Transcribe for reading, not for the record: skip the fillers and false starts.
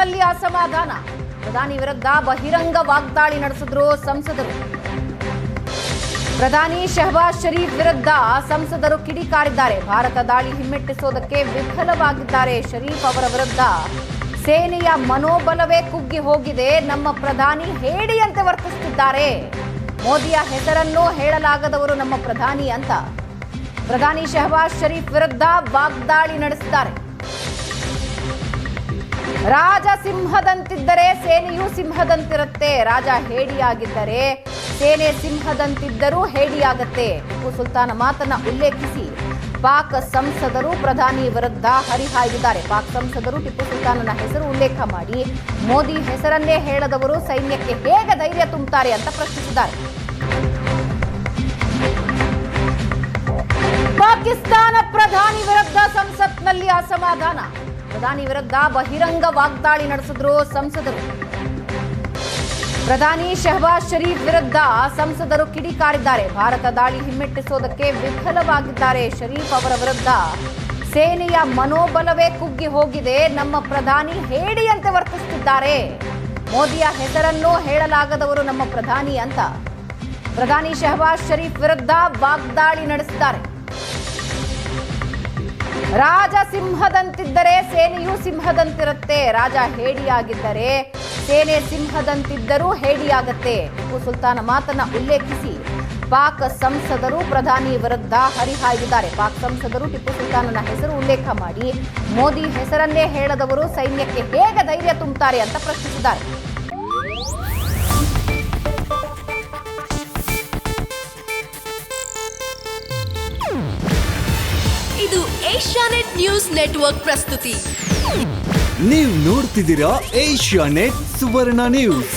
ಸಂಸತ್ನಲ್ಲಿ ಅಸಮಾಧಾನ. ಪ್ರಧಾನಿ ವಿರುದ್ಧ ಬಹಿರಂಗ ವಾಗ್ದಾಳಿ ನಡೆಸಿದ್ರು ಸಂಸದರು. ಪ್ರಧಾನಿ ಶಹಬಾಜ್ ಶರೀಫ್ ವಿರುದ್ಧ ಸಂಸದರು ಕಿಡಿಕಾರಿದ್ದಾರೆ. ಭಾರತ ದಾಳಿ ಹಿಮ್ಮೆಟ್ಟಿಸೋದಕ್ಕೆ ವಿಫಲವಾಗಿದ್ದಾರೆ. ಶರೀಫ್ ಅವರ ವಿರುದ್ಧ ಸೇನೆಯ ಮನೋಬಲವೇ ಕುಗ್ಗಿ ಹೋಗಿದೆ. ನಮ್ಮ ಪ್ರಧಾನಿ ಹೇಡಿಯಂತೆ ವರ್ತಿಸುತ್ತಿದ್ದಾರೆ. ಮೋದಿಯ ಹೆಸರನ್ನು ಹೇಳಲಾಗದವರು ನಮ್ಮ ಪ್ರಧಾನಿ ಅಂತ ಪ್ರಧಾನಿ ಶಹಬಾಜ್ ಶರೀಫ್ ವಿರುದ್ಧ ವಾಗ್ದಾಳಿ ನಡೆಸಿದ್ದಾರೆ. ರಾಜ ಸಿಂಹದಂತಿದ್ದರೆ ಸೇನೆಯೂ ಸಿಂಹದಂತಿರುತ್ತೆ. ರಾಜ ಹೇಡಿಯಾಗಿದ್ದರೆ ಸೇನೆ ಸಿಂಹದಂತಿದ್ದರೂ ಹೇಡಿಯಾಗತ್ತೆ. ಟಿಪ್ಪು ಸುಲ್ತಾನ ಮಾತನ್ನ ಉಲ್ಲೇಖಿಸಿ ಪಾಕ್ ಸಂಸದರು ಪ್ರಧಾನಿ ವಿರುದ್ಧ ಹರಿಹಾಯ್ದಿದ್ದಾರೆ. ಪಾಕ್ ಸಂಸದರು ಟಿಪ್ಪು ಸುಲ್ತಾನನ ಹೆಸರು ಉಲ್ಲೇಖ ಮಾಡಿ ಮೋದಿ ಹೆಸರನ್ನೇ ಹೇಳದವರು ಸೈನ್ಯಕ್ಕೆ ಹೇಗೆ ಧೈರ್ಯ ತುಂಬುತ್ತಾರೆ ಅಂತ ಪ್ರಶ್ನಿಸಿದ್ದಾರೆ. ಪಾಕಿಸ್ತಾನ ಪ್ರಧಾನಿ ವಿರುದ್ಧ ಸಂಸತ್ನಲ್ಲಿ ಅಸಮಾಧಾನ. ಪ್ರಧಾನಿ ವಿರುದ್ಧ ಬಹಿರಂಗ ವಾಗ್ದಾಳಿ ನಡೆಸಿದ್ರು ಸಂಸದರು. ಪ್ರಧಾನಿ ಶಹಬಾಜ್ ಶರೀಫ್ ವಿರುದ್ಧ ಸಂಸದರು ಕಿಡಿಕಾರಿದ್ದಾರೆ. ಭಾರತ ದಾಳಿ ಹಿಮ್ಮೆಟ್ಟಿಸೋದಕ್ಕೆ ವಿಫಲವಾಗಿದ್ದಾರೆ. ಶರೀಫ್ ಅವರ ವಿರುದ್ಧ ಸೇನೆಯ ಮನೋಬಲವೇ ಕುಗ್ಗಿ ಹೋಗಿದೆ. ನಮ್ಮ ಪ್ರಧಾನಿ ಹೇಡಿಯಂತೆ ವರ್ತಿಸುತ್ತಿದ್ದಾರೆ. ಮೋದಿಯ ಹೆಸರನ್ನು ಹೇಳಲಾಗದವರು ನಮ್ಮ ಪ್ರಧಾನಿ ಅಂತ ಪ್ರಧಾನಿ ಶಹಬಾಜ್ ಶರೀಫ್ ವಿರುದ್ಧ ವಾಗ್ದಾಳಿ ನಡೆಸಿದ್ದಾರೆ. ರಾಜ ಸಿಂಹದಂತಿದ್ದರೆ ಸೇನೆಯೂ ಸಿಂಹದಂತಿರುತ್ತೆ. ರಾಜ ಹೇಡಿಯಾಗಿದ್ದರೆ ಸೇನೆ ಸಿಂಹದಂತಿದ್ದರೂ ಹೇಡಿಯಾಗತ್ತೆ. ಟಿಪ್ಪು ಸುಲ್ತಾನ ಮಾತನ್ನ ಉಲ್ಲೇಖಿಸಿ ಪಾಕ್ ಸಂಸದರು ಪ್ರಧಾನಿ ವಿರುದ್ಧ ಹರಿಹಾಯ್ದಿದ್ದಾರೆ. ಪಾಕ್ ಸಂಸದರು ಟಿಪ್ಪು ಸುಲ್ತಾನನ ಹೆಸರು ಉಲ್ಲೇಖ ಮಾಡಿ ಮೋದಿ ಹೆಸರನ್ನೇ ಹೇಳದವರು ಸೈನ್ಯಕ್ಕೆ ಹೇಗೆ ಧೈರ್ಯ ತುಂಬುತ್ತಾರೆ ಅಂತ ಪ್ರಶ್ನಿಸಿದ್ದಾರೆ. ಇದು ಏಷ್ಯಾನೆಟ್ ನ್ಯೂಸ್ ನೆಟ್ವರ್ಕ್ ಪ್ರಸ್ತುತಿ. ನೀವು ನೋಡ್ತಿದ್ದೀರಾ ಏಷ್ಯಾನೆಟ್ ಸುವರ್ಣ ನ್ಯೂಸ್.